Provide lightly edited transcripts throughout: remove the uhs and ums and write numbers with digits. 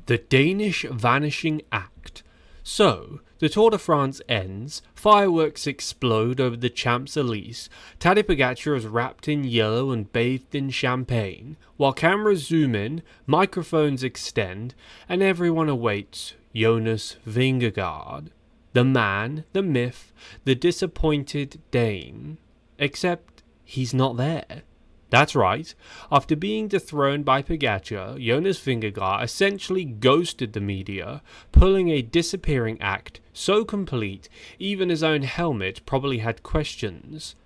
The Danish Vanishing Act. So, the Tour de France ends, fireworks explode over the Champs-Élysées, Tadej Pogačar is wrapped in yellow and bathed in champagne, while cameras zoom in, microphones extend, and everyone awaits Jonas Vingegaard. The man, the myth, the disappointed Dane. Except, he's not there. That's right, after being dethroned by Pogačar, Jonas Vingegaard essentially ghosted the media, pulling a disappearing act so complete even his own helmet probably had questions.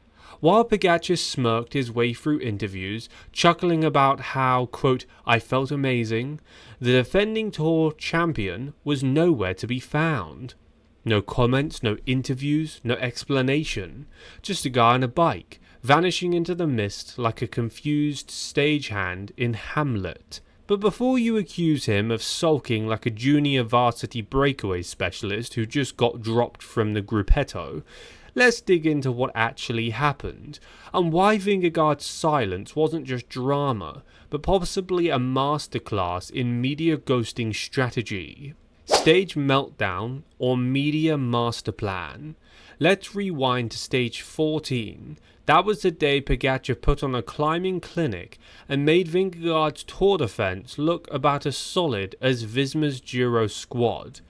While Pogačar smirked his way through interviews, chuckling about how, quote, I felt amazing, the defending Tour champion was nowhere to be found. No comments, no interviews, no explanation, just a guy on a bike, vanishing into the mist like a confused stagehand in Hamlet. But before you accuse him of sulking like a junior varsity breakaway specialist who just got dropped from the gruppetto, let's dig into what actually happened, and why Vingegaard's silence wasn't just drama, but possibly a masterclass in media ghosting strategy. Stage Meltdown or Media Masterplan. Let's rewind to stage 14. That was the day Pogačar put on a climbing clinic and made Vingegaard's Tour defense look about as solid as Visma's Giro squad.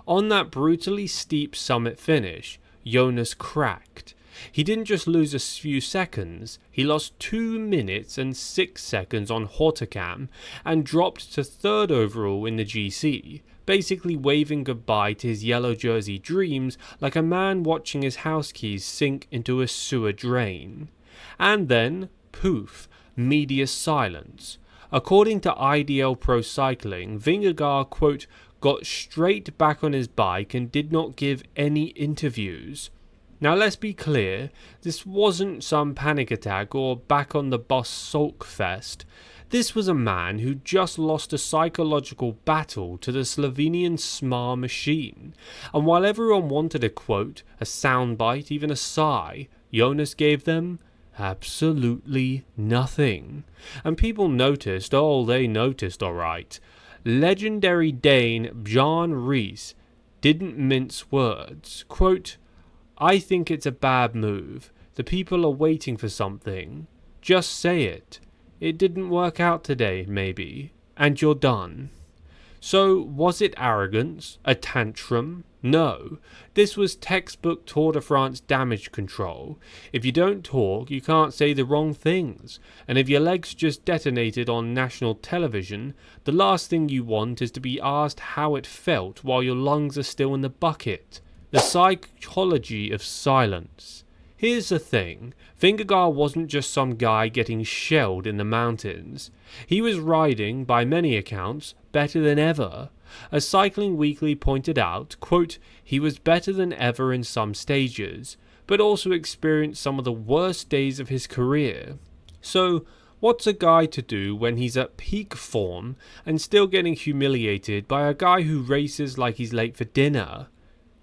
On that brutally steep summit finish, Jonas cracked. He didn't just lose a few seconds, he lost 2 minutes and 6 seconds on Hortocam and dropped to 3rd overall in the GC, basically waving goodbye to his yellow jersey dreams like a man watching his house keys sink into a sewer drain. And then, poof, media silence. According to IDL Pro Cycling, Vingegaard, quote, got straight back on his bike and did not give any interviews. Now let's be clear, this wasn't some panic attack or back on the bus sulk fest. This was a man who just lost a psychological battle to the Slovenian SMAR machine, and while everyone wanted a quote, a soundbite, even a sigh, Jonas gave them absolutely nothing. And people noticed, they noticed alright. Legendary Dane Björn Ries didn't mince words. Quote, I think it's a bad move. The people are waiting for something. Just say it. It didn't work out today, maybe, and you're done. So, was it arrogance? A tantrum? No. This was textbook Tour de France damage control. If you don't talk, you can't say the wrong things. And if your legs just detonated on national television, the last thing you want is to be asked how it felt while your lungs are still in the bucket. The psychology of silence. Here's the thing, Vingegaard wasn't just some guy getting shelled in the mountains. He was riding, by many accounts, better than ever. As Cycling Weekly pointed out, quote, he was better than ever in some stages, but also experienced some of the worst days of his career. So, what's a guy to do when he's at peak form and still getting humiliated by a guy who races like he's late for dinner?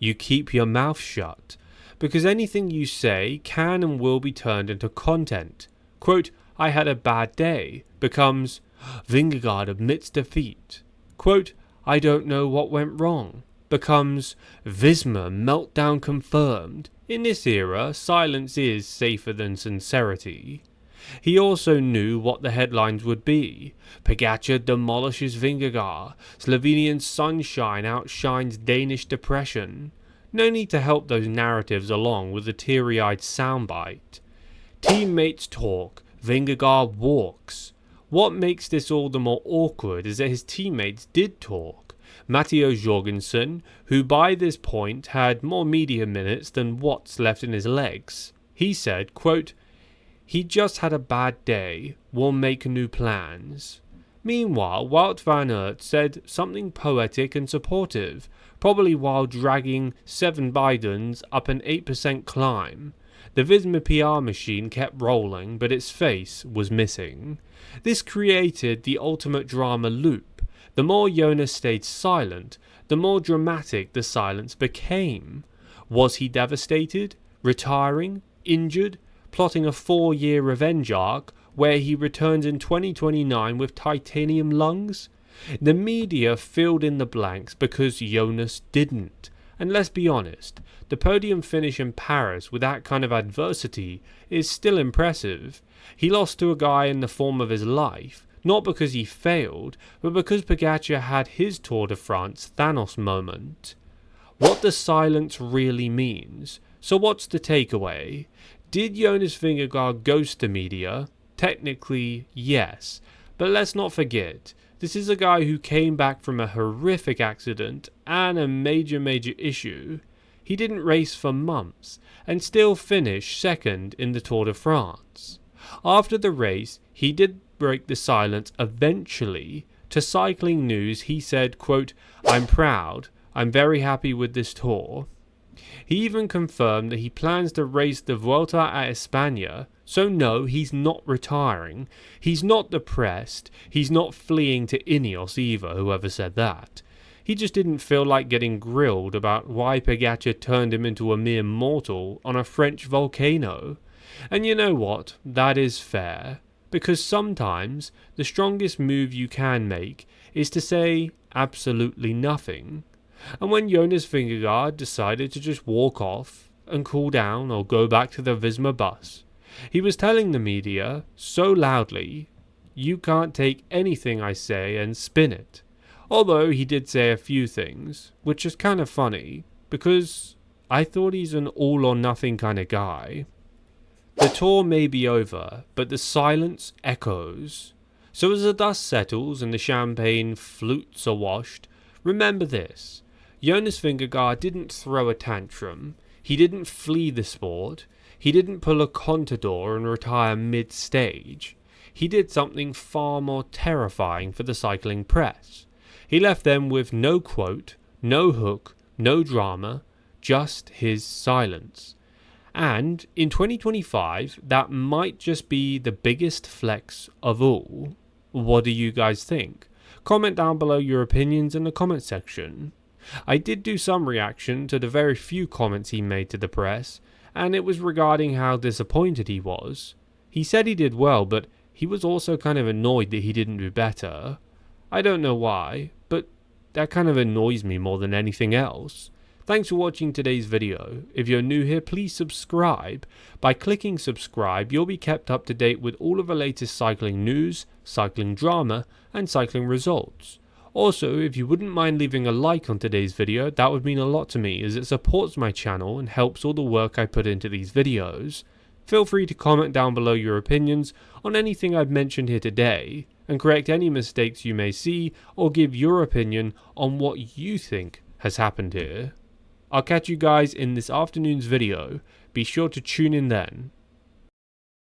You keep your mouth shut, because anything you say can and will be turned into content. Quote, I had a bad day, becomes, Vingegaard admits defeat. Quote, I don't know what went wrong, becomes, Visma meltdown confirmed. In this era, silence is safer than sincerity. He also knew what the headlines would be. Pogačar demolishes Vingegaard. Slovenian sunshine outshines Danish depression. No need to help those narratives along with a teary-eyed soundbite. Teammates talk. Vingegaard walks. What makes this all the more awkward is that his teammates did talk. Matteo Jorgensen, who by this point had more media minutes than what's left in his legs, he said, quote, he just had a bad day, we'll make new plans. Meanwhile, Wout van Aert said something poetic and supportive, probably while dragging 7 Bidens up an 8% climb. The Visma PR machine kept rolling, but its face was missing. This created the ultimate drama loop. The more Jonas stayed silent, the more dramatic the silence became. Was he devastated? Retiring? Injured? Plotting a 4-year revenge arc where he returns in 2029 with titanium lungs? The media filled in the blanks because Jonas didn't. And let's be honest, the podium finish in Paris with that kind of adversity is still impressive. He lost to a guy in the form of his life, not because he failed, but because Pogačar had his Tour de France Thanos moment. What the silence really means. So what's the takeaway? Did Jonas Vingegaard ghost the media? Technically, yes. But let's not forget, this is a guy who came back from a horrific accident and a major issue. He didn't race for months and still finished second in the Tour de France. After the race, he did break the silence eventually. To Cycling News, he said, quote, "I'm proud. I'm very happy with this tour." He even confirmed that he plans to race the Vuelta a España, so no, he's not retiring, he's not depressed, he's not fleeing to Ineos either, whoever said that. He just didn't feel like getting grilled about why Pogačar turned him into a mere mortal on a French volcano. And you know what, that is fair, because sometimes the strongest move you can make is to say absolutely nothing. And when Jonas Vingegaard decided to just walk off and cool down or go back to the Visma bus, he was telling the media so loudly, "You can't take anything I say and spin it." Although he did say a few things, which is kind of funny, because I thought he's an all or nothing kind of guy. The tour may be over, but the silence echoes. So as the dust settles and the champagne flutes are washed, remember this. Jonas Vingegaard didn't throw a tantrum, he didn't flee the sport, he didn't pull a Contador and retire mid-stage. He did something far more terrifying for the cycling press. He left them with no quote, no hook, no drama, just his silence. And in 2025, that might just be the biggest flex of all. What do you guys think? Comment down below your opinions in the comment section. I did do some reaction to the very few comments he made to the press, and it was regarding how disappointed he was. He said he did well, but he was also kind of annoyed that he didn't do better. I don't know why, but that kind of annoys me more than anything else. Thanks for watching today's video. If you're new here, please subscribe. By clicking subscribe, you'll be kept up to date with all of the latest cycling news, cycling drama, and cycling results. Also, if you wouldn't mind leaving a like on today's video, that would mean a lot to me as it supports my channel and helps all the work I put into these videos. Feel free to comment down below your opinions on anything I've mentioned here today, and correct any mistakes you may see, or give your opinion on what you think has happened here. I'll catch you guys in this afternoon's video. Be sure to tune in then.